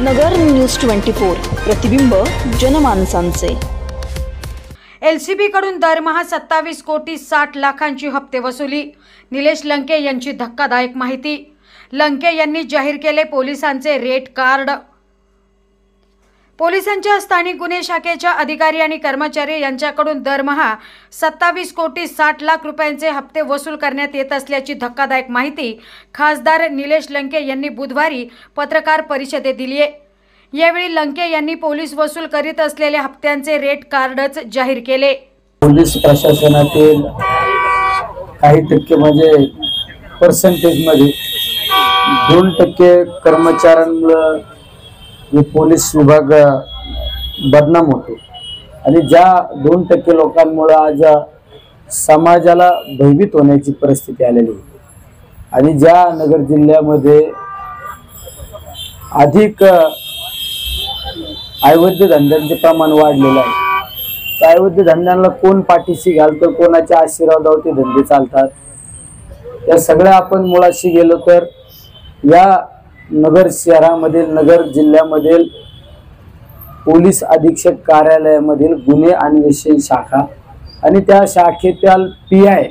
नगर news 24 प्रतिबिंब जनमानसांचे। LCB कडून दरमहा 27 कोटी 60 लाखांची हप्ते वसुली। निलेश लंके यांची धक्कादायक माहिती। लंके यांनी जाहीर केले पोलिसांचे रेड कार्ड। पोलिसांच्या स्थानिक गुन्हे शाखेच्या अधिकारी आणि कर्मचारी यांच्याकडून दरमहा 27 कोटी 60 लाख रुपयांचे हप्ते वसूल करण्यात येत असल्याची धक्कादायक माहिती खासदार निलेश लंके यांनी बुधवारी पत्रकार परिषदेत दिली आहे। यावेळी लंके यांनी पोलीस वसूल करीत असलेल्या हप्त्यांचे रेट कार्डच जाहीर केले। पोलीस प्रशासनातील काही टक्के म्हणजे पर्सेंटेज मध्ये 2% कर्मचाऱ्यांमुळे पोलीस विभाग बदनाम होतो आणि ज्या 2% लोकांमुळे आज समाजाला भयभीत होण्याची परिस्थिती आलेली आहे आणि ज्या नगर जिल्ह्यामध्ये अधिक अवैध धंद्यांचे प्रमाण वाढलेलं आहे, त्या अवैध धंद्यांना कोण पाठीशी घालतं, कोणाच्या आशीर्वादावर ते धंदे चालतात, या सगळ्या आपण मुळाशी गेलो तर या नगर शहरामधील नगर जिल्ह्यामधील पोलीस अधीक्षक कार्यालयामधील गुन्हे अन्वेषण शाखा आणि त्या शाखेतील PI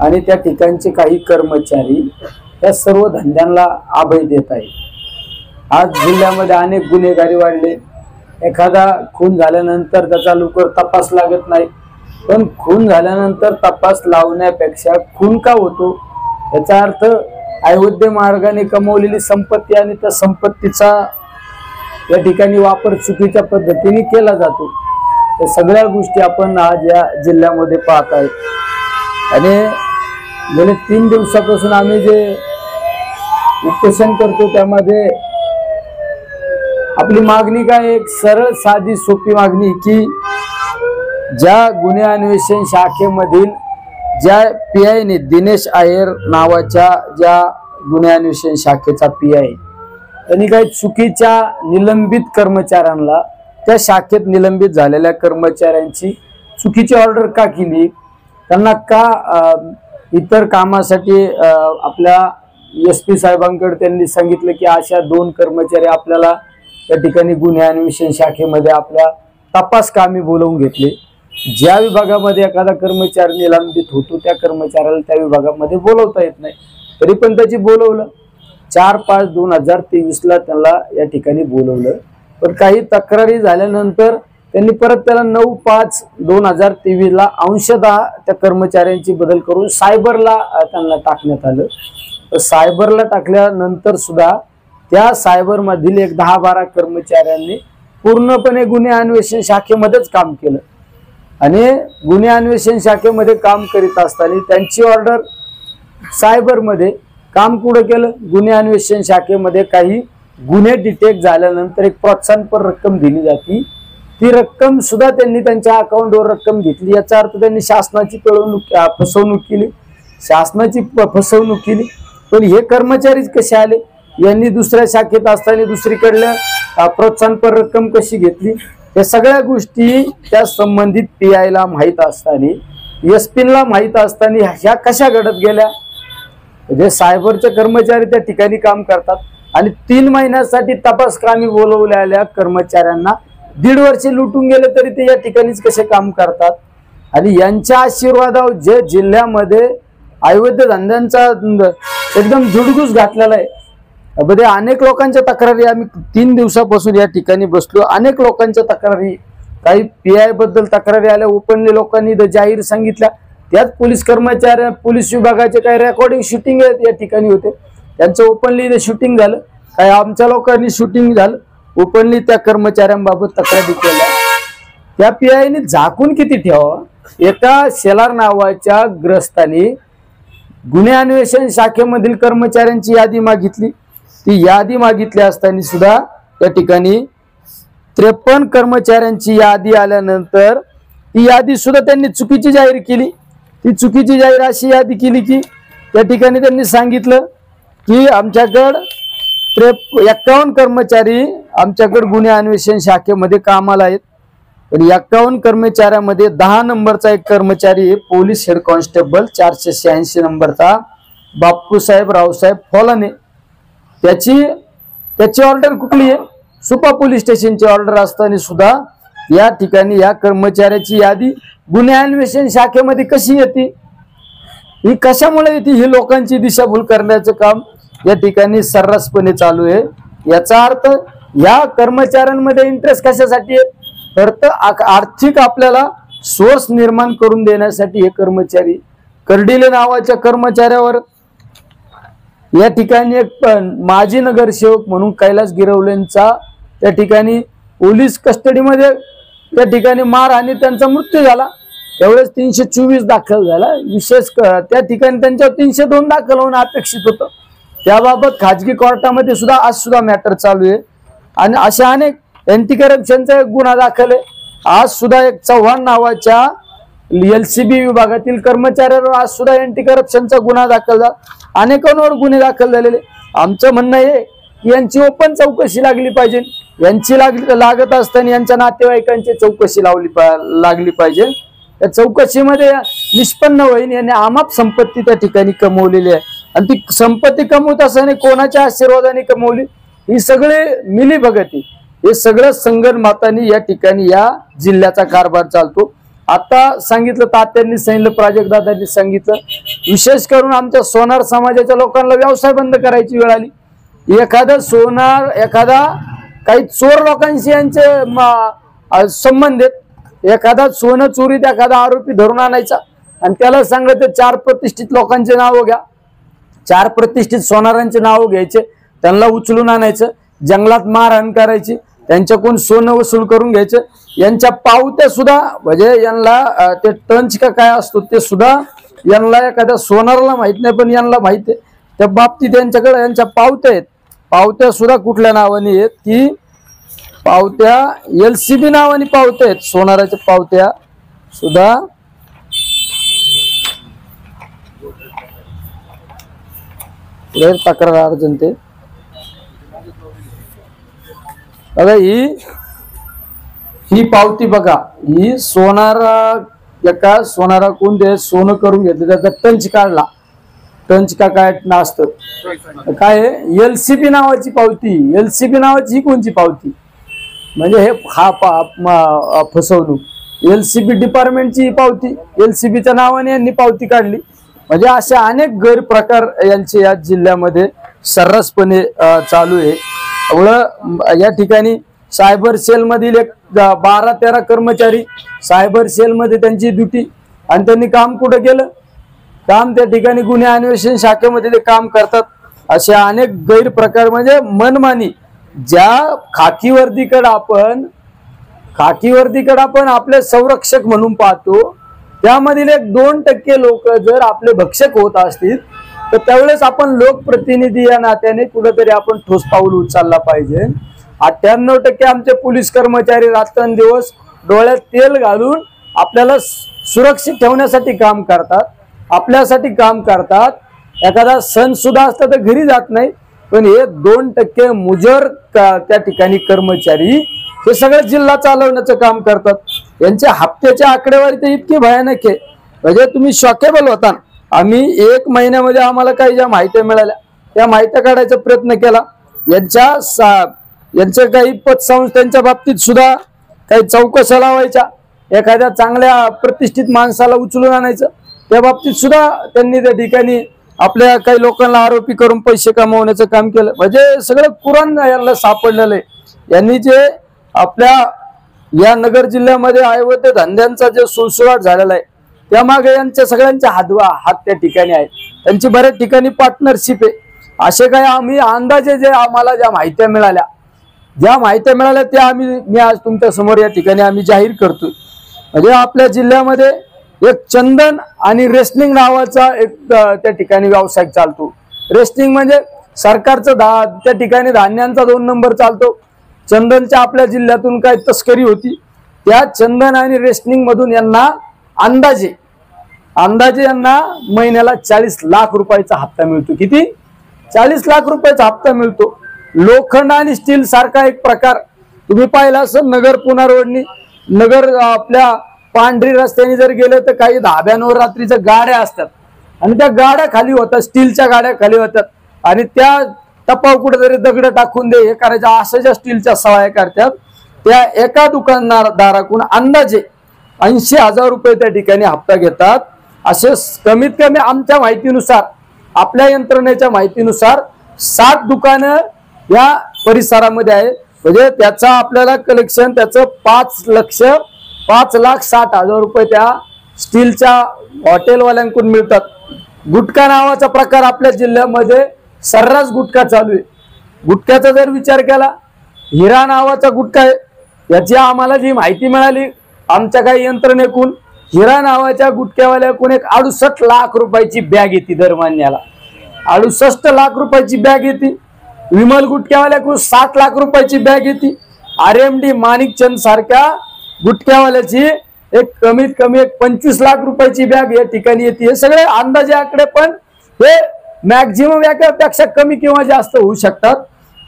आणि त्या ठिकाणचे काही कर्मचारी या सर्व धंद्यांना अभय देत आहेत। आज जिल्ह्यामध्ये अनेक गुन्हेगारी वाढले। एखादा खून झाल्यानंतर त्याचा लवकर तपास लागत नाही, पण खून झाल्यानंतर तपास लावण्यापेक्षा खून का होतो याचा अर्थ अवैध मार्गाने कमवलेली संपत्ती आणि त्या संपत्तीचा या ठिकाणी वापर चुकीच्या पद्धतीने केला जातो। या सगळ्या गोष्टी आपण आज या जिल्ह्यामध्ये पाहत आहोत आणि गेले 3 दिवसापासून आम्ही जे उपोषण करतो त्यामध्ये आपली मागणी काय, एक सरळ साधी सोपी मागणी की ज्या गुन्हे अन्वेषण शाखेमधील ज्या PI ने दिनेश अय्यर नावाच्या ज्या गुन्हे अन्वेषण शाखेचा PI त्यांनी काही चुकीच्या निलंबित कर्मचाऱ्यांना त्या शाखेत निलंबित झालेल्या कर्मचाऱ्यांची चुकीची ऑर्डर का केली, त्यांना का इतर कामासाठी आपल्या SP साहेबांकडे त्यांनी सांगितलं की अशा 2 कर्मचारी आपल्याला त्या ठिकाणी गुन्हे अन्वेषण शाखेमध्ये आपल्या तपास कामी बोलवून घेतले। ज्या विभागामध्ये एखादा कर्मचारी निलंबित होतो त्या कर्मचाऱ्याला त्या विभागामध्ये बोलवता येत नाही, तरी पण त्याची बोलवलं। 4/5/2023 ला त्यांना या ठिकाणी बोलवलं, पण काही तक्रारी झाल्यानंतर त्यांनी परत त्याला 9/5/2023 ला अंशतः त्या कर्मचाऱ्यांची बदल करून सायबरला त्यांना टाकण्यात आलं। तर सायबरला टाकल्यानंतर सुद्धा त्या सायबर मधील एक 10-12 कर्मचाऱ्यांनी पूर्णपणे गुन्हे अन्वेषण शाखेमध्येच काम केलं आणि गुन्हे अन्वेषण शाखेमध्ये काम करीत असताना त्यांची ऑर्डर सायबरमध्ये काम कुठं केलं, गुन्हे अन्वेषण शाखेमध्ये काही गुन्हे डिटेक्ट झाल्यानंतर एक प्रोत्साहनपर रक्कम दिली जाते, ती रक्कम सुद्धा त्यांनी त्यांच्या अकाउंटवर रक्कम घेतली। याचा अर्थ त्यांनी शासनाची फसवणूक केली, शासनाची फसवणूक केली। पण हे कर्मचारी कसे आले, यांनी दुसऱ्या शाखेत असताना दुसरीकडल्या प्रोत्साहनपर रक्कम कशी घेतली, या सगळ्या गोष्टी त्या संबंधित PI ला माहीत असताना SP ला माहीत असताना ह्या कशा घडत गेल्या। म्हणजे सायबरचे कर्मचारी त्या ठिकाणी काम करतात आणि 3 महिन्यासाठी तपास कामी बोलवलेल्या कर्मचाऱ्यांना 1.5 वर्ष लुटून गेले तरी ते या ठिकाणीच कसे काम करतात। आणि यांच्या आशीर्वादावर जे जिल्ह्यामध्ये अवैध धंद्यांचा एकदम जुडगुस घातलेला आहे, मध्ये अनेक लोकांच्या तक्रारी आम्ही 3 दिवसापासून या ठिकाणी बसलो। अनेक लोकांच्या तक्रारी, काही PI बद्दल तक्रारी आल्या, ओपनली लोकांनी जाहीर सांगितल्या। त्यात पोलीस कर्मचारी पोलीस विभागाचे काही रेकॉर्डिंग शूटिंग या ठिकाणी होते, त्यांचं ओपनली शूटिंग झालं, काही आमच्या लोकांनी शूटिंग झालं, ओपनली त्या कर्मचाऱ्यांबाबत तक्रारी केल्या। त्या PI ने झाकून किती ठेवावं। एका शेलार नावाच्या ग्रस्ताने गुन्हे अन्वेषण शाखेमधील कर्मचाऱ्यांची यादी मागितली, ती यादी मागितली असताना सुद्धा त्या ठिकाणी 53 कर्मचाऱ्यांची यादी आल्यानंतर ती यादी सुद्धा त्यांनी चुकीची जाहीर केली। ती चुकीची जाहीर अशी यादी केली की त्या ठिकाणी त्यांनी सांगितलं की आमच्याकडे 51 कर्मचारी आमच्याकडे गुन्हे अन्वेषण शाखेमध्ये कामाला आहेत, पण 51 कर्मचाऱ्यांमध्ये 10 नंबरचा एक कर्मचारी पोलीस हेड कॉन्स्टेबल 486 नंबरचा बापूसाहेब रावसाहेब फॉलाने, त्याची त्याची ऑर्डर कुठली आहे? सुपा पोलीस स्टेशनची ऑर्डर असताना सुद्धा या ठिकाणी या कर्मचाऱ्याची यादी गुन्हे अन्वेषण शाखेमध्ये कशी येते? ही कशामुळे येते? ही लोकांची दिशाभूल करण्याचं काम या ठिकाणी सर्रासपणे चालू आहे। याचा अर्थ या कर्मचाऱ्यांमध्ये इंटरेस्ट कशासाठी आहे? तर आर्थिक आपल्याला सोर्स निर्माण करून देण्यासाठी हे कर्मचारी कर्डिले नावाच्या कर्मचाऱ्यावर या ठिकाणी एक माजी नगरसेवक म्हणून कैलास गिरवलेंचा त्या ठिकाणी पोलीस कस्टडीमध्ये त्या ठिकाणी मार आणि त्यांचा मृत्यू झाला। त्यावेळेस 324 दाखल झाला। विशेष त्या ठिकाणी त्यांच्यावर 302 दाखल होणं अपेक्षित होतं। त्याबाबत खाजगी कोर्टामध्ये सुद्धा आज सुद्धा मॅटर चालू आहे आणि अशा अनेक अँटी करप्शनचा गुन्हा दाखल आहे। आज सुद्धा एक चव्हाण नावाच्या LCB विभागातील कर्मचाऱ्यावर आज सुद्धा अँटी करप्शनचा गुन्हा दाखल झाला। अनेकांवर गुन्हे दाखल झालेले। आमचं म्हणणं आहे की यांची ओपन चौकशी लागली पाहिजे। यांची लागत असताना यांच्या नातेवाईकांची चौकशी लागली पाहिजे। त्या चौकशीमध्ये निष्पन्न होईल यांनी अमाप संपत्ती त्या ठिकाणी कमवलेली आहे आणि ती संपत्ती कमवत असताना कोणाच्या आशीर्वादाने कमवली? ही सगळे मिली भगती, हे सगळं संगणमातांनी या ठिकाणी या जिल्ह्याचा कारभार चालतो। आता सांगितलं, तात्यांनी सांगितलं, प्राजक्तदादांनी सांगितलं, विशेष करून आमच्या सोनार समाजाच्या लोकांना व्यवसाय बंद करायची वेळ आली। एखादा काही चोर लोकांशी यांचे संबंध आहेत। एखादा सोनं चोरीत एखादा आरोपी धरून आणायचा आणि त्याला सांगायचं 4 प्रतिष्ठित लोकांचे नाव घ्या, 4 प्रतिष्ठित सोनारांचे नाव घ्यायचे, त्यांना उचलून आणायचं, जंगलात मारहाण करायची, त्यांच्याकडून सोनं वसूल करून घ्यायचं। यांच्या पावत्या सुद्धा म्हणजे यांना ते टंच का काय असतो ते सुद्धा यांना एखाद्या सोनाराला माहित नाही पण यांना माहित आहे। त्या बाबतीत यांच्याकडे यांच्या पावत्या आहेत। पावत्या सुद्धा कुठल्या नावाने आहेत की पावत्या LCB नावाने पावत्या आहेत। सोनाराच्या पावत्या सुद्धा तक्रार अर्जन ते बघा, ही पावती बघा, ही एका सोनाराकडून ते सोनं करून घेतलं, त्याचा टंच काढला, टंच का काय नसतं काय LCB नावाची पावती। LCB नावाची ही कोणची पावती? म्हणजे हे हा फसवणूक। LCB डिपार्टमेंटची पावती, LCBच्या नावाने यांनी पावती काढली। म्हणजे असे अनेक गैरप्रकार यांचे या जिल्ह्यामध्ये सर्रासपणे चालू आहे। या ठिकाणी सायबर सेल मधील एक 12-13 कर्मचारी सायबर सेल मध्ये त्यांची ड्युटी आणि त्यांनी काम कुठे केलं? काम त्या ठिकाणी गुन्हे अन्वेषण शाखेमध्ये ते काम करतात। असे अनेक गैरप्रकार म्हणजे मनमानी, ज्या खाकी वर्दीकडे आपण आपले संरक्षक म्हणून पाहतो, त्यामधील एक 2% लोक जर आपले भक्षक होत असतील तर त्यावेळेस आपण लोकप्रतिनिधी या नात्याने कुठेतरी आपण ठोस पाऊल उचलला पाहिजे। 98% आमचे पोलीस कर्मचारी रात्रंदिवस डोळ्यात तेल घालून आपल्याला सुरक्षित ठेवण्यासाठी काम करतात, आपल्यासाठी काम करतात। एखादा सण सुद्धा असला तर घरी जात नाही, पण हे 2% मुजर त्या ठिकाणी कर्मचारी हे सगळं जिल्हा चालवण्याचं काम करतात। यांच्या हप्त्याच्या आकडेवारी तर इतकी भयानक आहे म्हणजे तुम्ही शॉकेबल होता। आम्ही 1 महिन्यामध्ये आम्हाला काही ज्या माहिती मिळाल्या त्या माहिती काढायचा प्रयत्न केला। यांच्या काही पतसंस्थांच्या बाबतीत सुद्धा काही चौकशा लावायच्या, एखाद्या चांगल्या प्रतिष्ठित माणसाला उचलून आणायचं, त्या बाबतीत सुद्धा त्यांनी त्या ठिकाणी आपल्या काही लोकांना आरोपी करून पैसे कमवण्याचं काम केलं। म्हणजे सगळं कुराण यांना सापडलेलं आहे। यांनी जे आपल्या या नगर जिल्ह्यामध्ये अवैध धंद्यांचा जे सुळसुळाट झालेला आहे त्यामागे यांच्या सगळ्यांच्या हात त्या ठिकाणी आहेत। त्यांची बऱ्याच ठिकाणी पार्टनरशिप आहे। असे काही आम्ही अंदाजे जे आम्हाला ज्या माहित्या मिळाल्या त्या मी आज तुमच्या समोर या ठिकाणी आम्ही जाहीर करतोय। म्हणजे आपल्या जिल्ह्यामध्ये एक चंदन आणि रेसलिंग नावाचा एक त्या ठिकाणी व्यवसाय चालतो। रेसलिंग म्हणजे सरकारचं त्या ठिकाणी धान्यांचा 2 नंबर चालतो। चंदनच्या आपल्या जिल्ह्यातून काय तस्करी होती, त्या चंदन आणि रेसलिंग मधून यांना अंदाजे यांना महिन्याला 40 लाख रुपयाचा हप्ता मिळतो। किती? 40 लाख रुपयाचा हप्ता मिळतो। लोखंड आणि स्टील सारखा एक प्रकार तुम्ही पाहिला असेल, नगर पुनर्वडणी नगर आपल्या पांढरी रस्त्याने जर गेले तर काही धाब्यांवर रात्रीच्या गाड्या असतात आणि त्या गाड्या खाली होतात, स्टीलच्या गाड्या खाली होतात आणि त्या टपाव कुठेतरी दगड टाकून दे हे करायचं असं ज्या स्टीलच्या सवय करतात त्या एका दुकानदाराकडून अंदाजे 80,000 रुपये त्या ठिकाणी हप्ता घेतात। असे कमीत कमी आमच्या माहितीनुसार आपल्या यंत्रणेच्या माहितीनुसार 7 दुकानं या परिसरामध्ये आहे। म्हणजे त्याचा आपल्याला कलेक्शन त्याचं 5,60,000 रुपये त्या स्टीलच्या हॉटेलवाल्यांकडून मिळतात। गुटखा नावाचा प्रकार आपल्या जिल्ह्यामध्ये सर्रास गुटखा चालू आहे। गुटख्याचा जर विचार केला हिरा नावाचा गुटखा आहे, याची आम्हाला जी माहिती मिळाली आमच्या काही यंत्रणेकडून हिरा नावाच्या गुटख्यावाल्याकडून एक 68 लाख रुपयाची बॅग येते दर महिन्याला। 68 लाख रुपयाची बॅग येते। विमल गुटख्यावाल्याकडून 60 लाख रुपयाची बॅग येते। RMD माणिकचंद सारख्या गुटख्यावाल्याची एक कमीत कमी 25 लाख रुपयाची बॅग या ठिकाणी येते। हे सगळे अंदाजे आकडे पण हे मॅक्झिमम यापेक्षा कमी किंवा जास्त होऊ शकतात।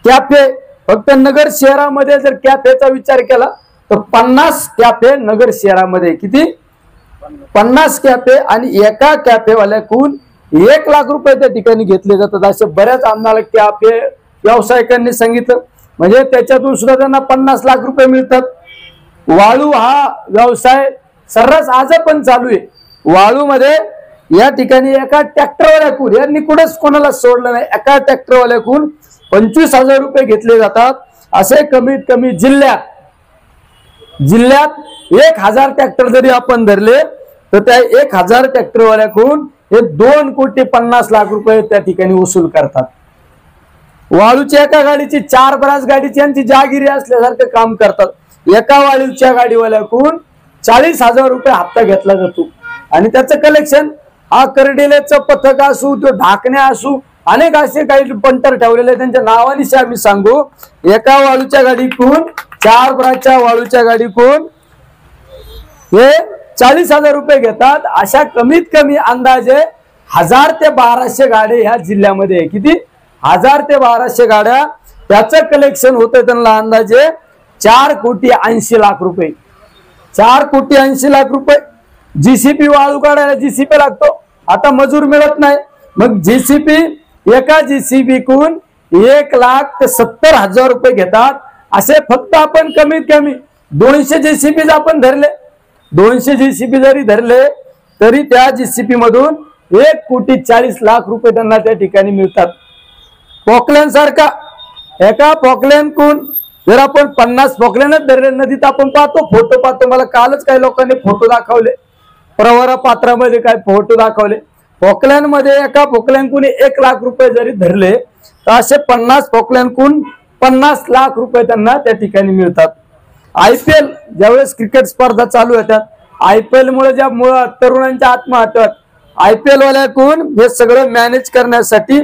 कॅफे फक्त नगर शहरामध्ये जर कॅफेचा विचार केला तर 50 कॅफे नगर शहरामध्ये, किती 50 कॅफे, आणि एका कॅफेवाल्याकडून 1 लाख रुपये त्या ठिकाणी घेतले जातात। असे बऱ्याच आम्हाला कॅफे व्यावसायिकांनी सांगितलं। म्हणजे त्याच्यातून सुद्धा त्यांना 50 लाख रुपये मिळतात। वाळू हा व्यवसाय सर्रास आज पण चालू आहे। वाळू मध्ये या ठिकाणी एका ट्रॅक्टरवाल्याकडून यांनी कुठेच कोणाला सोडलं नाही, एका ट्रॅक्टरवाल्याकडून 25,000 रुपये घेतले जातात। असे कमीत कमी जिल्ह्यात 1000 ट्रॅक्टर जरी आपण धरले तर त्या 1000 ट्रॅक्टरवाल्याकडून हे 2,50,00,000 रुपये त्या ठिकाणी वसूल करतात। वाळूच्या एका गाडीची 4 ब्रास गाडीची यांची जागिरी असल्यासारखं काम करतात। एका वाळूच्या गाडीवाल्याकडून 40,000 रुपये हप्ता घेतला जातो आणि त्याचं कलेक्शन हा करडेलेचं पथक असू तो ढाकण्या असू अनेक असे काही पंटर ठेवलेले त्यांच्या नावानिशी आम्ही सांगू। एका वाळूच्या गाडीकडून 4 ब्रासच्या वाळूच्या गाडीकडून हे 40,000 रुपये घेतात। अशा कमीत कमी अंदाजे 1000 ते 1200 गाड्या ह्या जिल्ह्यामध्ये आहे। किती 1000 ते 1200 गाड्या, त्याचं कलेक्शन होतं त्यांना अंदाजे 4,80,00,000 रुपये। 4,80,00,000 रुपये। जीसीपी वाळू काढायला जीसीपी लागतो, आता मजूर मिळत नाही, मग जीसीपी एका जीसीबी कून 1,70,000 रुपये घेतात। असे फक्त आपण कमीत कमी 200 जीसीबी आपण धरले, 200 जीसीबी जरी धरले तरी त्या जीसीपी मधून 1,40,00,000 रुपये त्यांना त्या ठिकाणी मिळतात। पॉकलॅन सारखा एका पॉकलॅन कून जर आपण 50 पॉकलॅनच धरले, नदीत आपण पाहतो फोटो पाहतो, मला कालच काही लोकांनी फोटो दाखवले, प्रवरा पात्रामध्ये काय फोटो दाखवले। पॉकलॅन मध्ये एका पॉकलॅन कून 1 लाख रुपये जरी धरले तर असे 50 पॉकलॅन कून 50 लाख रुपये त्यांना त्या ठिकाणी मिळतात। IPL ज्यावेळेस क्रिकेट स्पर्धा चालू होतात, IPL मुळे ज्या तरुणांच्या आत्महत्या, IPL वाल्याकडून हे सगळं मॅनेज करण्यासाठी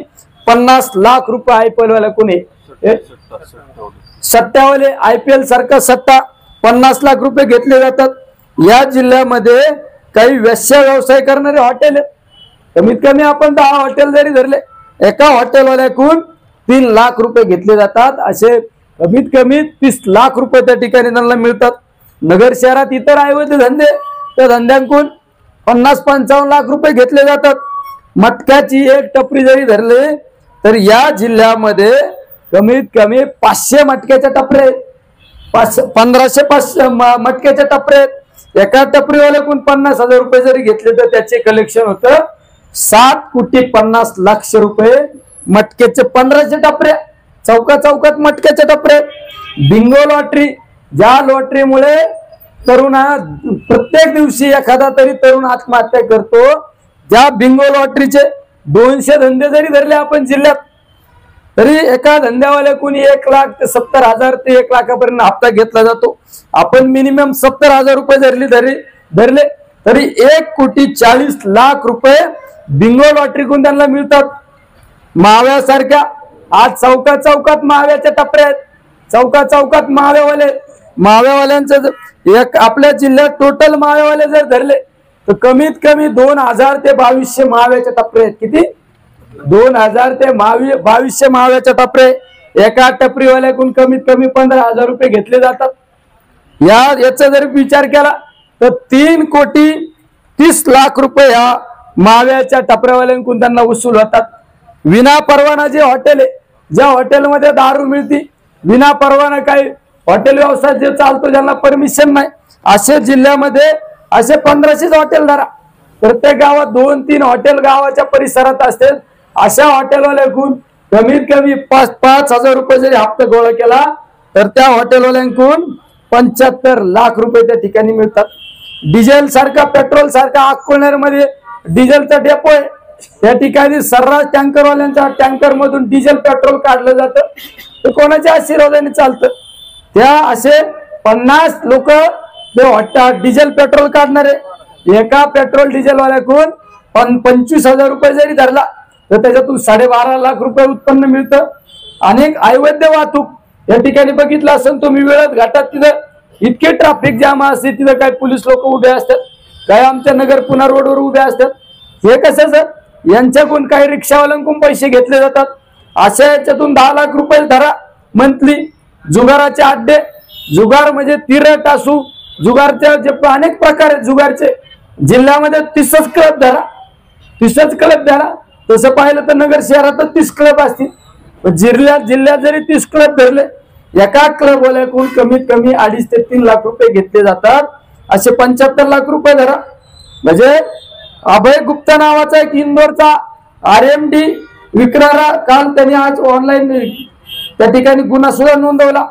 50 लाख रुपये IPL वाल्याकडून सट्ट्यावाले IPL सारखा सट्टा 50 लाख रुपये घेतले जातात। या जिल्ह्यामध्ये काही वेश्या व्यवसाय करणारे हॉटेल आहेत, कमीत कमी आपण 10 हॉटेल जरी धरले, एका हॉटेलवाल्याकडून 3 लाख रुपये घेतले जातात। असे कमीत कमी 30 लाख रुपये त्या ठिकाणी त्यांना मिळतात। नगर शहरात इतर अवैध धंदे त्या धंद्यांकडून 50-55 लाख रुपये घेतले जातात। मटक्याची एक टपरी जरी धरले तर या जिल्ह्यामध्ये कमीत कमी 500 मटक्याच्या टपरे, 1500 मटक्याच्या टपरे। एका टपरीवाल्याकडून 50,000 रुपये जरी घेतले तर त्याचे कलेक्शन होतं 7,50,00,000 रुपये। मटक्याचे 1500 टपरे, चौकात मटक्याच्या टपरे। बिंगो लॉटरी, ज्या लॉटरीमुळे तरुणा प्रत्येक दिवशी एखादा तरी तरुण आत्महत्या करतो, ज्या बिंगो लॉटरीचे 200 धंदे जरी धरले आपण जिल्ह्यात तरी एका धंद्यावाल्याकडून 1,70,000 ते 1 लाखापर्यंत हप्ता घेतला जातो। आपण मिनिमम 70,000 रुपये धरले तरी 1,40,00,000 रुपये बिंगो लॉटरीकडून त्यांना मिळतात। माव्यासारख्या आज चौकात माव्याच्या टपऱ्या आहेत, चौकात माव्यावाल्यांचं एक आपल्या जिल्ह्यात टोटल माव्यावाले जर धरले तर कमीत कमी 2,000 ते 2,200 माव्याच्या टपरे आहेत। किती 2,000 ते 2,200 माव्याच्या टपरे। एका टपरीवाल्याकडून कमीत कमी 15,000 रुपये घेतले जातात। याचा जर विचार केला तर 3,30,00,000 रुपये या माव्याच्या टपऱ्यावाल्यांकडून त्यांना वसूल होतात। विना परवाना जे हॉटेल आहे ज्या हॉटेलमध्ये दारू मिळती विना परवाना, काही हॉटेल व्यवसाय जे चालतो ज्यांना परमिशन नाही, असे जिल्ह्यामध्ये असे 1500 हॉटेल धरा. प्रत्येक गावात 2-3 हॉटेल गावाच्या परिसरात असतील. अशा हॉटेलवाल्याकडून कमीत कमी 5-5 हजार रुपये जरी हप्ता गोळा केला तर त्या हॉटेलवाल्यांकडून 75 लाख रुपये त्या ठिकाणी मिळतात. डिझेल सारखा, पेट्रोल सारखा अकोल्यामध्ये डिझेलचा डेपो आहे. त्या ठिकाणी सर्रास टँकरवाल्यांच्या टँकर मधून डिझेल पेट्रोल काढलं जातं. ते कोणाच्या आशीर्वादाने चालतं. त्या असे 50 लोक डिझेल पेट्रोल काढणारे, एका पेट्रोल डिझेल वाल्याकडून 25,000 रुपये जरी धरला तर त्याच्यातून 12.5 लाख रुपये उत्पन्न मिळतं. अनेक अवैध वाहतूक या ठिकाणी बघितलं असेल तुम्ही, वेळात घाटात तिथं इतके ट्रॅफिक जाम असते, तिथं काही पोलीस लोक उभे असतात, काही आमच्या नगर पुणा रोडवर उभे असतात. हे कशाचं? यांच्याकडून काही रिक्षावाल्यांकडून पैसे घेतले जातात. अशा याच्यातून 10 लाख रुपये धरा मंथली. जुगाराचे अड्डे, जुगार म्हणजे तिरट असू, जुगारचे जे अनेक प्रकार आहेत जुगारचे, जिल्ह्यामध्ये 30 क्लब धरा, 30 क्लब धरा. तसं पाहिलं तर नगर शहरातच 30 क्लब असतील. जिल्ह्यात जरी 30 क्लब धरले, एका क्लब वाल्याकडून कमीत कमी 2.5 ते 3 लाख रुपये घेतले जातात. असे 75 लाख रुपये धरा. म्हणजे अभय गुप्ता नावाचा एक इंदोरचा RMD विक्रारा, काल त्यांनी आज ऑनलाईन त्या ठिकाणी गुन्हा सुद्धा नोंदवला.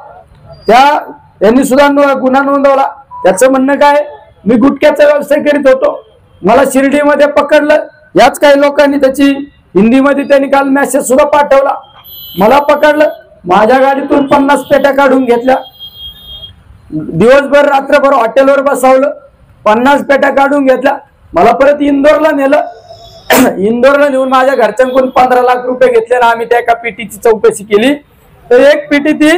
त्यांनी सुद्धा गुन्हा नोंदवला. त्याचं म्हणणं काय, मी गुटख्याचा व्यवसाय करीत होतो, मला शिर्डीमध्ये पकडलं. याच काही लोकांनी त्याची हिंदीमध्ये त्यांनी काल मेसेज सुद्धा पाठवला. मला पकडलं, माझ्या गाडीतून 50 पेट्या काढून घेतल्या, दिवसभर रात्रभर हॉटेलवर बसवलं, 50 पेट्या काढून घेतल्या. मला परत इंदोरला नेलं. इंदोरला नेऊन माझ्या घरच्यांकडून 15 लाख रुपये घेतले ना. आम्ही त्या एका पेटीची चौकशी केली तर एक पेटी ती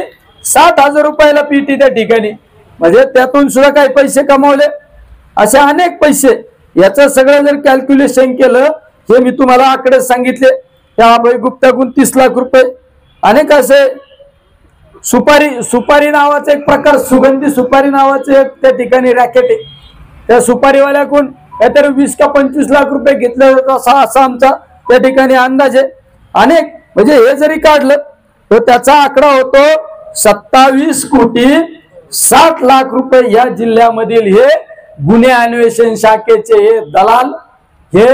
60,000 रुपयाला पेटी त्या ठिकाणी. म्हणजे त्यातून सुद्धा काही पैसे कमावले. असे अनेक पैसे. याचं सगळं जर कॅल्क्युलेशन केलं, हे मी तुम्हाला आकडे सांगितले, त्या अभय गुप्ताकडून 30 लाख रुपये. अनेक असे सुपारी नावाचा एक प्रकार, सुगंधी सुपारी नावाचे एक त्या ठिकाणी रॅकेट आहे. त्या सुपारीवाल्याकडून काहीतरी 20 का 25 लाख रुपये घेतले असा आमचा त्या ठिकाणी अंदाज आहे. अनेक म्हणजे हे जरी काढलं तर त्याचा आकडा होतो 27 कोटी 60 लाख रुपये. या जिल्ह्यामधील हे गुन्हे अन्वेषण शाखेचे हे दलाल, हे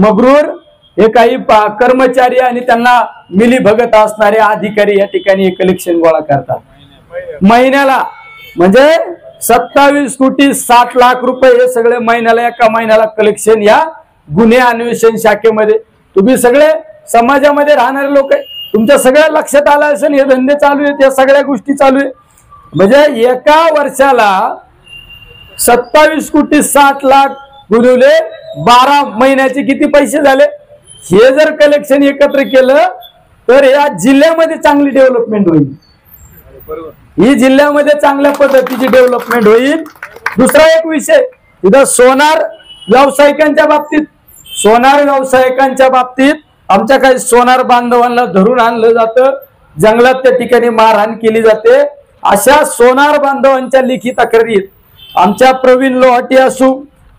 मगरूर, हे काही कर्मचारी आणि त्यांना मिली भगत असणारे अधिकारी या ठिकाणी हे कलेक्शन गोळा करतात महिन्याला. म्हणजे 27 कोटी 60 लाख रुपये हे सगळे महिन्याला, एका महिन्याला कलेक्शन या गुन्हे अन्वेषण शाखेमध्ये. तुम्ही सगळे समाजामध्ये राहणारे लोक आहे, तुमच्या सगळ्या लक्षात आलं असेल हे धंदे चालू आहेत, या सगळ्या गोष्टी चालू आहे. म्हणजे एका वर्षाला 27 कोटी 60 लाख गुणवले 12 महिन्याचे किती पैसे झाले. हे जर कलेक्शन एकत्र केलं तर या जिल्ह्यामध्ये चांगली डेव्हलपमेंट होईल. ही जिल्ह्यामध्ये चांगल्या पद्धतीची डेव्हलपमेंट होईल. दुसरा एक विषय इथं सोनार व्यावसायिकांच्या बाबतीत आमच्या काही सोनार बांधवांना धरून आणलं जातं, जंगलात त्या ठिकाणी मारहाण केली जाते. अशा सोनार बांधवांच्या लेखी तक्रारी आमच्या प्रवीण लोहाटी असू,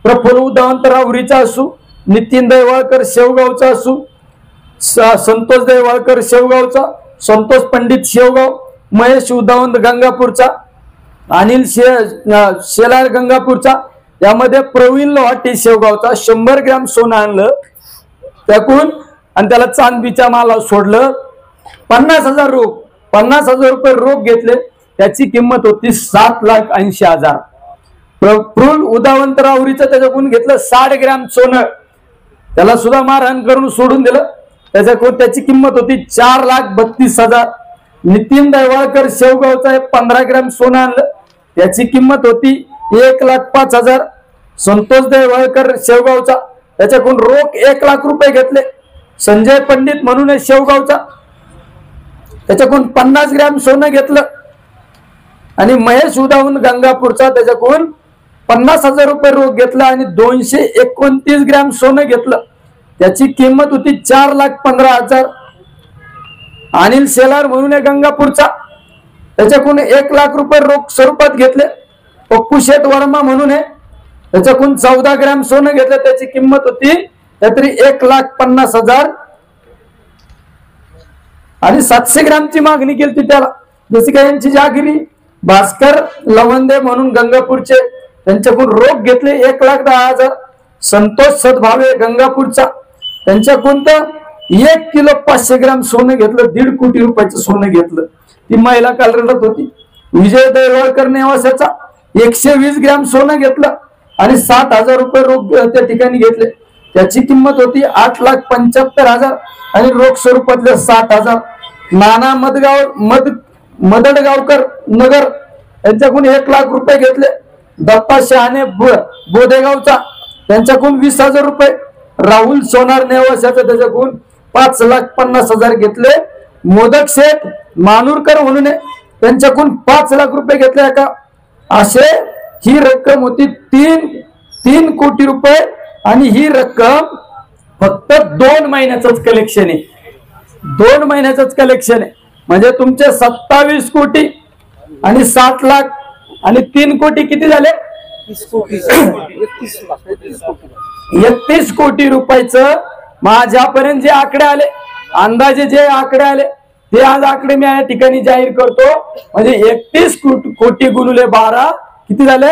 प्रफुल्ल उदवंत राहुरीचा असू, नितीन दैवाळकर शेवगावचा असू, संतोष दैवाळकर शेवगावचा, संतोष पंडित शेवगाव, महेश उदवंत गंगापूरचा, अनिल शेलार गंगापूरचा, यामध्ये प्रवीण लोहाटी शेवगावचा 100 ग्रॅम सोनं आणलं त्याकडून आणि त्याला चांदीच्या माला सोडलं. 50,000 रुपये रोख घेतले. त्याची किंमत होती 7,80,000. प्रफुल्ल उदवंत राहुरीचं त्याच्याकडून घेतलं 60 ग्रॅम सोनं, त्याला सुद्धा मारहाण करून सोडून दिलं. त्याच्याकडून त्याची किंमत होती 4,32,000. नितीन दैवाळकर शेवगावचा 15 ग्रॅम सोनं आणलं, त्याची किंमत होती 1,05,000. संतोष दैवाळकर शेवगावचा त्याच्याकडून रोख 1 लाख रुपये घेतले. संजय पंडित म्हणून शेवगावचा त्याच्याकडून 50 ग्रॅम सोनं घेतलं आणि महेश उदवंत गंगापूरचा त्याच्याकडून 50,000 रुपये रोख घेतला आणि 229 ग्रॅम सोनं घेतलं. त्याची किंमत होती 4,15,000. अनिल शेलार म्हणून गंगापूरचा त्याच्याकडून 1 लाख रुपये रोख स्वरूपात घेतले. पप्पू शेठ वर्मा म्हणून त्याच्याकडून 14 ग्रॅम सोनं घेतलं, त्याची किंमत होती काहीतरी 1,50,000. आणि 700 ग्रॅमची मागणी केली होती त्याला. जशी काय यांची जहागिरी भास्कर लवंदे म्हणून गंगापूरचे, त्यांच्याकडून रोख घेतले 1,10,000. संतोष सदभावे गंगापूरचा, त्यांच्याकडून तर 1 किलो 500 ग्रॅम सोनं घेतलं. 1.5 कोटी रुपयाचं सोनं घेतलं. ती महिला कार्यरत होती. विजय दैवळकर नेवासाचा 120 ग्रॅम सोनं घेतलं आणि 60,000 रुपये रोख त्या ठिकाणी घेतले. त्याची किंमत होती 8,75,000 आणि रोख स्वरूपातले 60,000. नाना मदडगावकर नगर यांच्याकडून 1,00,000 रुपये घेतले. दत्ता शहाणे बोदेगावचा, त्यांच्याकडून 20,000 रुपये. राहुल सोनार नेवासाचा, त्याच्याकडून 5,50,000 घेतले. मोदक शेठ मानूरकर म्हणून त्यांच्याकडून 5,00,000 रुपये घेतले का. असे ही रक्कम होती 3 कोटी रुपये. आणि ही रक्कम फक्त 2 महिन्याचंच कलेक्शन आहे. 2 महिन्याचंच कलेक्शन आहे. म्हणजे तुमचे 27 कोटी आणि 7 लाख आणि 3 कोटी किती झाले? 31 कोटी रुपयाचं माझ्यापर्यंत जे आकडे आले, अंदाजे जे आकडे आले ते आज आकडे मी या ठिकाणी जाहीर करतो. म्हणजे 31 कोटी गुणुले 12 किती झाले?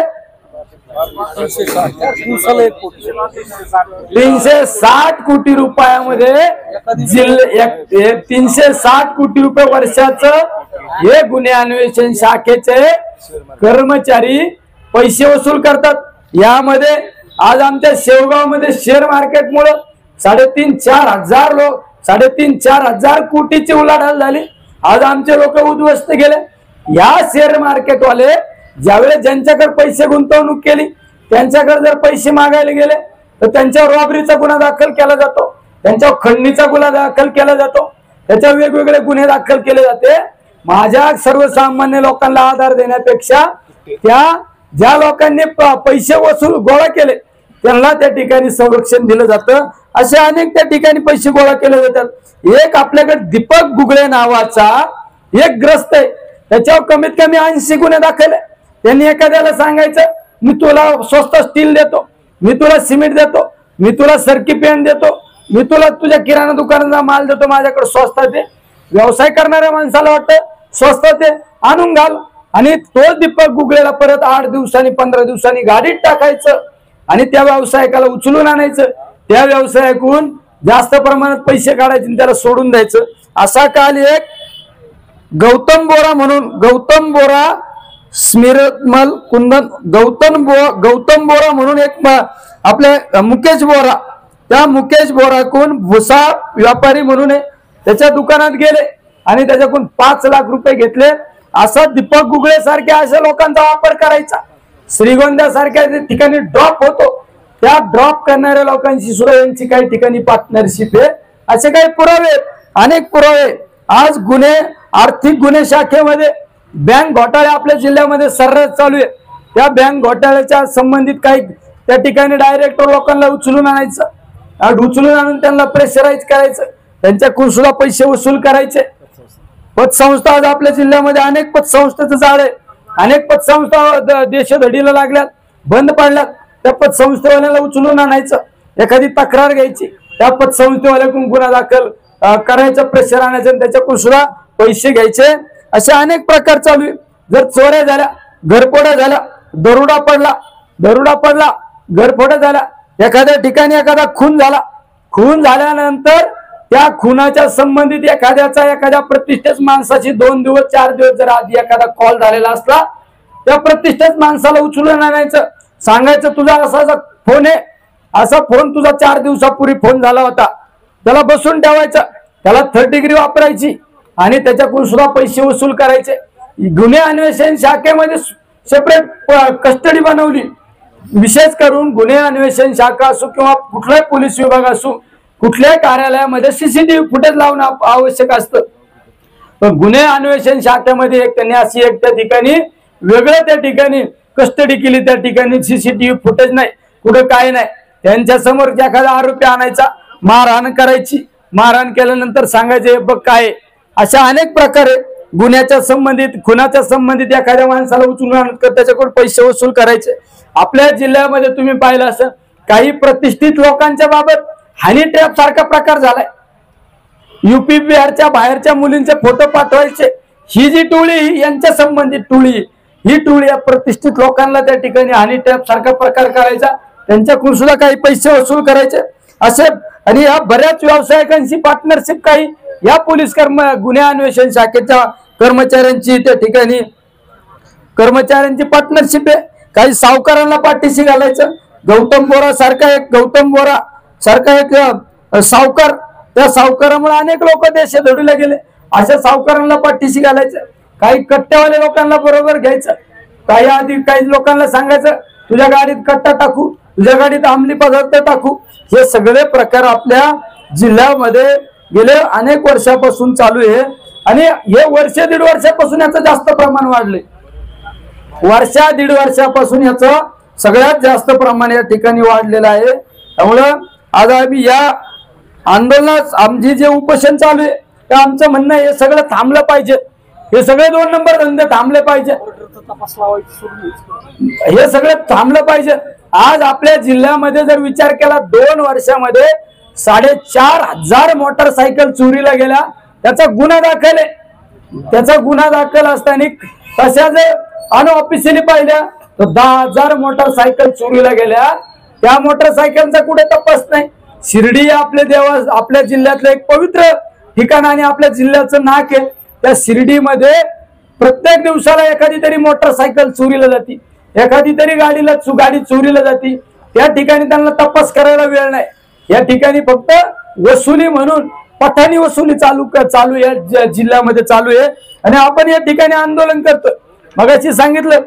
360 कोटी रुपयामध्ये 360 कोटी रुपये वर्षाचं हे गुन्हे अन्वेषण शाखेचे कर्मचारी पैसे वसूल करतात. यामध्ये आज आमच्या शेवगाव मध्ये शेअर मार्केटमुळे 3,500-4,000 हजार कोटीची उलाढाल झाली. आज आमचे लोक उद्ध्वस्त गेले. या शेअर मार्केटवाले ज्यावेळेस ज्यांच्याकडे पैसे गुंतवणूक केली त्यांच्याकडे जर पैसे मागायला गेले तर त्यांच्यावर रॉबरीचा गुन्हा दाखल केला जातो, त्यांच्यावर खंडणीचा गुन्हा दाखल केला जातो, त्याच्यावर वेगवेगळे गुन्हे दाखल केले जाते. माझ्या सर्वसामान्य लोकांना आधार देण्यापेक्षा त्या ज्या लोकांनी पैसे वसूल गोळा केले त्यांना त्या ठिकाणी संरक्षण दिलं जातं. असे अनेक त्या ठिकाणी पैसे गोळा केले जातात. एक आपल्याकडे दीपक गुगळे नावाचा एक ग्रस्त आहे, त्याच्यावर कमीत कमी 80 गुन्हे दाखल आहे. त्यांनी एखाद्याला सांगायचं मी तुला स्वस्त स्टील देतो, मी तुला सिमेंट देतो, मी तुला सरकी पेंट देतो, मी तुला तुझ्या किराणा दुकानाचा माल देतो, माझ्याकडे स्वस्त आहे. व्यवसाय करणाऱ्या माणसाला वाटतं स्वस्त ते आणून घाल आणि तो दीपक गुगळेला परत 8 दिवसांनी 15 दिवसांनी गाडीत टाकायचं आणि त्या व्यावसायिकाला उचलून आणायचं. त्या व्यावसायिकून जास्त प्रमाणात पैसे काढायचे आणि त्याला सोडून द्यायचं. असा काल एक गौतम बोरा म्हणून, गौतम बोरा स्मिरमल कुंदन गौतम बोरा म्हणून एक आपले मुकेश बोरा, त्या मुकेश बोराकडून भुसा व्यापारी म्हणून त्याच्या दुकानात गेले आणि त्याच्याकडून 5 लाख रुपये घेतले. असा दीपक गुगळे सारख्या अशा लोकांचा वापर करायचा. श्रीगोंद्या सारख्या ठिकाणी ड्रॉप होतो, त्या ड्रॉप करणाऱ्या लोकांशी सुद्धा यांची काही ठिकाणी पार्टनरशिप आहे. असे काही पुरावे, अनेक पुरावे. आज गुन्हे, आर्थिक गुन्हे शाखेमध्ये बँक घोटाळे आपल्या जिल्ह्यामध्ये सर्रास चालू आहे. त्या बँक घोटाळ्याच्या संबंधित काही त्या ठिकाणी डायरेक्टर लोकांना उचलून आणायचं, उचलून आणून त्यांना प्रेशराईज करायचं, त्यांच्याकडून सुद्धा पैसे वसूल करायचे. पतसंस्था आज आपल्या जिल्ह्यामध्ये अनेक पतसंस्थेचं जाळ आहे. अनेक पतसंस्था देशधडीला लागल्यात, बंद पडल्यात. त्या पतसंस्थेवाल्याला उचलून आणायचं, एखादी तक्रार घ्यायची, त्या पतसंस्थेवाल्याकडून गुन्हा दाखल करायचं, प्रेशर आणायचं आणि त्याच्याकडून सुद्धा पैसे घ्यायचे. असे अनेक प्रकार चालू आहे. जर चोऱ्या झाल्या, घरफोड्या झाल्या, दरोडा पडला, घरफोड्या झाल्या, एखाद्या ठिकाणी एखादा खून झाला, खून झाल्यानंतर त्या खुनाच्या संबंधित एखाद्या प्रतिष्ठित माणसाची 2 दिवस 4 दिवस जर आधी एखादा कॉल झालेला असला, त्या प्रतिष्ठित माणसाला उचलून आणायचं, सांगायचं तुझा असा फोन आहे, असा फोन तुझा 4 दिवसापूर्वी फोन झाला होता, त्याला बसून ठेवायचं, त्याला 3rd डिग्री वापरायची आणि त्याच्याकडून सुद्धा पैसे वसूल करायचे. गुन्हे अन्वेषण शाखेमध्ये सेपरेट कस्टडी बनवली. विशेष करून गुन्हे अन्वेषण शाखा असो किंवा कुठलाही पोलीस विभाग असो, कुठल्याही कार्यालयामध्ये सीसीटीव्ही फुटेज लावणं आवश्यक असतं. पण गुन्हे अन्वेषण शाखेमध्ये त्यांनी अशी एक त्या ठिकाणी वेगळं त्या ठिकाणी कस्टडी केली. त्या ठिकाणी सीसीटीव्ही फुटेज नाही, कुठं काय नाही. त्यांच्या समोर एखादा आरोपी आणायचा, मारहाण करायची, मारहाण केल्यानंतर सांगायचे बघ काय. अशा अनेक प्रकारे गुन्ह्याच्या संबंधित, खुनाच्या संबंधित एखाद्या माणसाला उचलून आणून त्याच्याकडून पैसे वसूल करायचे. आपल्या जिल्ह्यामध्ये तुम्ही पाहिलं असं काही प्रतिष्ठित लोकांच्या बाबत हनी ट्रॅप सारखा प्रकार झालाय. UP बिहारच्या बाहेरच्या मुलींचे फोटो पाठवायचे, ही जी टोळी, यांच्या संबंधित टोळी, ही टोळी या प्रतिष्ठित लोकांना त्या ठिकाणी हनी ट्रॅप सारखा प्रकार करायचा, त्यांच्याकडून सुद्धा काही पैसे वसूल करायचे असे, आणि या बऱ्याच व्यावसायिकांची पार्टनरशिप काही या पोलीस गुन्हे अन्वेषण शाखेच्या कर्मचाऱ्यांची त्या ठिकाणी कर्मचाऱ्यांची पार्टनरशिप आहे। काही सावकारांना पाठीशी घालायचं, गौतम बोरा सारखा एक सावकार, त्या सावकारामुळे अनेक लोक देशोधडीला गेले, अशा सावकारांना पाठीशी घालायचं, काही कट्ट्यावाले लोकांना बरोबर घ्यायचं, काही लोकांना सांगायचं तुझ्या गाडीत कट्टा टाकू, तुझ्या गाडीत अंमली पदार्थ टाकू। हे सगळे प्रकार आपल्या जिल्ह्यामध्ये गेले अनेक वर्षापासून चालू आहे, आणि हे वर्ष दीड वर्षापासून याचं जास्त प्रमाण वाढले, दीड वर्षापासून याचं सगळ्यात जास्त प्रमाण या ठिकाणी वाढलेलं आहे। त्यामुळं आज आम्ही या आंदोलनात आमची जे उपोषण चालू आहे, ते आमचं म्हणणं हे सगळं थांबलं पाहिजे, हे सगळे 2 नंबर धंदे थांबले पाहिजे, हे सगळं थांबलं पाहिजे। आज आपल्या जिल्ह्यामध्ये जर विचार केला 2 वर्षामध्ये 4,500 मोटरसायकल चोरीला गेल्या, त्याचा गुन्हा दाखल आहे। त्याचा गुन्हा दाखल असताना तशा जर अनऑफिशियली पाहिल्या तर 10,000 मोटरसायकल चोरीला गेल्या, त्या मोटरसायकलचा कुठे तपास नाही। शिर्डी आपल्या जिल्ह्यातलं एक पवित्र ठिकाण आणि आपल्या जिल्ह्याचं नाक आहे, त्या शिर्डीमध्ये प्रत्येक दिवसाला एखादी तरी मोटरसायकल चोरीला जाते, एखादी तरी गाडी चोरीला जाते, त्या ठिकाणी त्यांना तपास करायला वेळ नाही। या ठिकाणी फक्त वसुली म्हणून पठाणी वसुली चालू या जिल्ह्यामध्ये चालू आहे, आणि आपण या ठिकाणी आंदोलन करतो। मगाशी सांगितलं,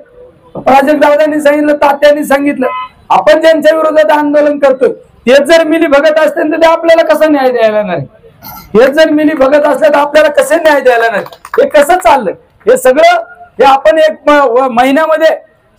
प्राजक्त दादांनी सांगितलं, तात्यांनी सांगितलं, आपण ज्यांच्या विरोधात आंदोलन करतोय तेच जर मिली भगत असते तर ते आपल्याला कसं न्याय द्यायला नाही, तेच जर मिली भगत असले तर आपल्याला कसे न्याय द्यायला नाही, हे कसं चाललंय, हे सगळं हे आपण एक महिन्यामध्ये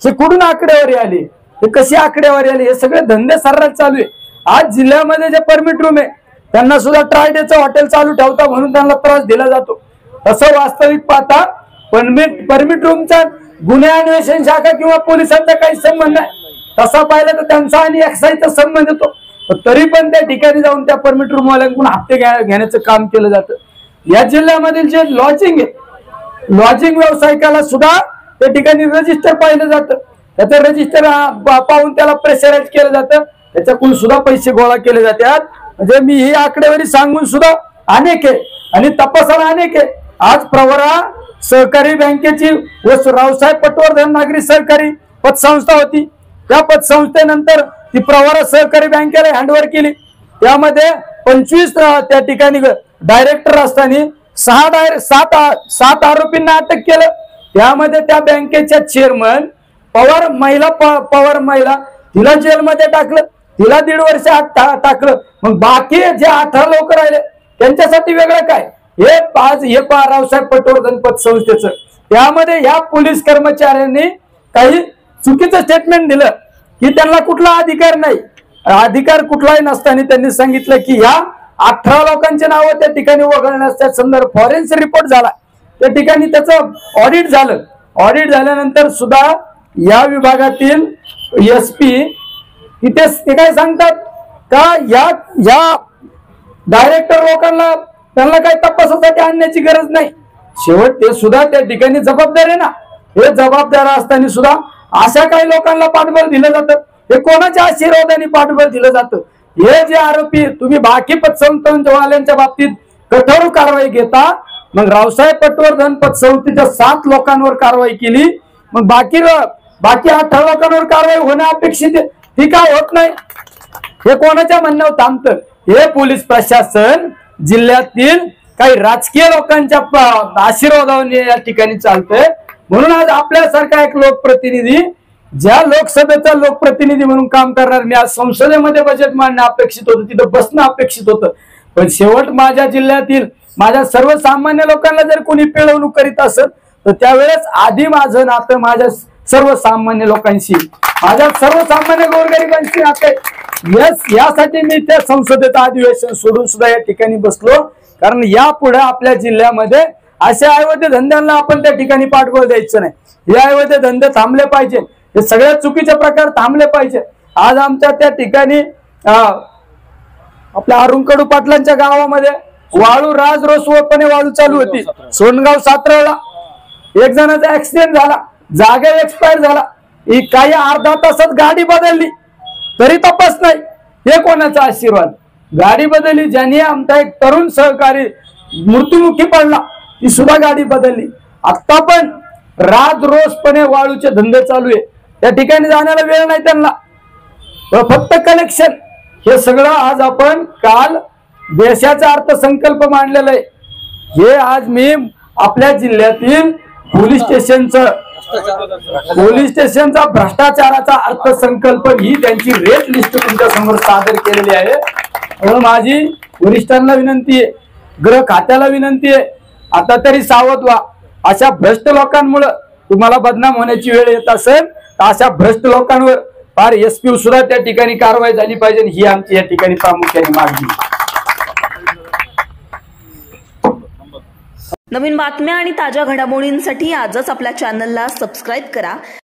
हे कुठून आकडेवारी आली, हे कशी आकडेवारी आली, हे सगळे धंदे सर्रास चालू आहे। आज जिल्ह्यामध्ये जे परमिट रूम आहे त्यांना सुद्धा ट्रायडेचं हॉटेल चालू ठेवता म्हणून त्यांना त्रास दिला जातो। तसं वास्तविक पाहता परमिट रूमचा गुन्हे अन्वेषण शाखा किंवा पोलिसांचा काही संबंध नाही, तसा पाहिलं तर त्यांचा आणि एक्साईजचा संबंध येतो, तरी पण त्या ठिकाणी जाऊन त्या परमिट रूम वाल्यांकडून हप्ते घेण्याचं काम केलं जातं। या जिल्ह्यामधील जे लॉजिंग आहे, लॉजिंग व्यावसायिकाला सुद्धा त्या ठिकाणी रजिस्टर पाहिलं जातं, त्याचं रजिस्टर पाहून त्याला प्रेशराईज केलं जातं, त्याच्याकडून सुद्धा पैसे गोळा केले जातात। म्हणजे मी ही आकडेवारी सांगून सुद्धा अनेक आहे आणि तपासाला अनेक आहे। आज प्रवरा सहकारी बँकेची रावसाहेब पटवर्धन नागरी सहकारी पतसंस्था होती, त्या पतसंस्थेनंतर ती प्रवरा सहकारी बँकेला हँडओव्हर केली, त्यामध्ये 25 त्या ठिकाणी डायरेक्टर असताना 7 आरोपींना अटक केलं। त्यामध्ये त्या बँकेच्या चेअरमन पवार महिला तिला जेलमध्ये टाकलं, तिला 1.5 वर्ष टाकलं। मग बाकी जे 18 लोक राहिले त्यांच्यासाठी वेगळं काय, हे रावसाहेब पटवर्धन पतसंस्थेचं, त्यामध्ये या पोलीस कर्मचाऱ्यांनी काही चुकीचं स्टेटमेंट दिलं की त्यांना कुठला अधिकार नाही, अधिकार कुठलाही नसताना त्यांनी सांगितलं की या 18 लोकांचे नाव त्या ठिकाणी वगळण्याच्या संदर्भात फॉरेन्सिक रिपोर्ट झाला, त्या ठिकाणी त्याचं ऑडिट झालं। ऑडिट झाल्यानंतर सुद्धा या विभागातील SP ते काय सांगतात का या डायरेक्टर लोकांना त्यांना काही तपासासाठी आणण्याची गरज नाही। शेवट ते सुद्धा त्या ठिकाणी जबाबदार आहे ना, हे जबाबदार असताना सुद्धा अशा काही लोकांना पाठबळ दिलं जातं, हे कोणाच्या आशीर्वादाने पाठबळ दिलं जातं। हे जे आरोपी तुम्ही बाकी पतसंस्थांच्या बाबतीत कठोर कारवाई घेता, मग रावसाहेब पटवर्धन पतसंस्थेच्या 7 लोकांवर कारवाई केली, मग बाकी 18 लोकांवर कारवाई होणं अपेक्षित आहे, ती काय होत नाही, हे कोणाच्या म्हणण्यावर थांबतं? हे पोलीस प्रशासन जिल्ह्यातील काही राजकीय लोकांच्या आशीर्वादाने या ठिकाणी चालतंय। म्हणून आज आपल्यासारखा एक लोकप्रतिनिधी, ज्या लोकसभेचा लोकप्रतिनिधी म्हणून काम करणार, आज संसदेमध्ये बजेट मांडणं अपेक्षित होतं, तिथं बसणं अपेक्षित होतं, पण शेवट माझ्या जिल्ह्यातील माझ्या सर्वसामान्य लोकांना जर कोणी पिळवणूक करीत असेल तर त्यावेळेस आधी माझं नातं माझ्या सर्वसामान्य लोकांशी, माझ्या सर्वसामान्य गोरगरिबांशी नातं। यासाठी मी त्या संसदेचं अधिवेशन सोडून सुद्धा या ठिकाणी बसलो, कारण यापुढे आपल्या जिल्ह्यामध्ये अशा अवैध धंद्यांना आपण त्या ठिकाणी पाठबळ द्यायचं नाही, हे अवैध धंदे थांबले पाहिजे, हे सगळ्यात चुकीचे प्रकार थांबले पाहिजे। आज आमच्या त्या ठिकाणी आपल्या अरुणकडू पाटलांच्या गावामध्ये वाळू राज रोसवळपणे वाळू चालू होती. सोनगाव सातरला एक जणाचा ऍक्सिडेंट झाला, जागे एक्सपायर झाला. ही काही अर्धा तासात गाडी बदलली तरी तपास नाही. हे कोणाचा आशीर्वाद? गाडी बदलली. ज्यांनी आमचा एक तरुण सहकारी मृत्युमुखी पडला ती सुद्धा गाडी बदलली. आता पण रात रोजपणे वाळूचे धंदे चालू आहे. त्या ठिकाणी जाण्याला वेळ नाही त्यांना, फक्त कलेक्शन. हे सगळं आज आपण काल देशाचा अर्थसंकल्प मांडलेला आहे. हे आज मी आपल्या जिल्ह्यातील पोलीस स्टेशनचा भ्रष्टाचाराचा अर्थसंकल्प ही त्यांची रेट लिस्ट तुमच्या समोर सादर केलेली आहे. म्हणून माझी वरिष्ठांना विनंती आहे, गृह खात्याला विनंती आहे, आता तरी सावध व्हा. अशा भ्रष्ट लोकांमुळे तुम्हाला बदनाम होण्याची वेळ येत असेल तर अशा भ्रष्ट लोकांवर फार एसपी सुद्धा त्या ठिकाणी कारवाई झाली पाहिजे. ही आमची या ठिकाणी प्रामुख्याने मागणी. नवीन बातम्या आणि ताज्या घडामोडींसाठी आजच आपल्या चॅनलला सबस्क्राईब करा.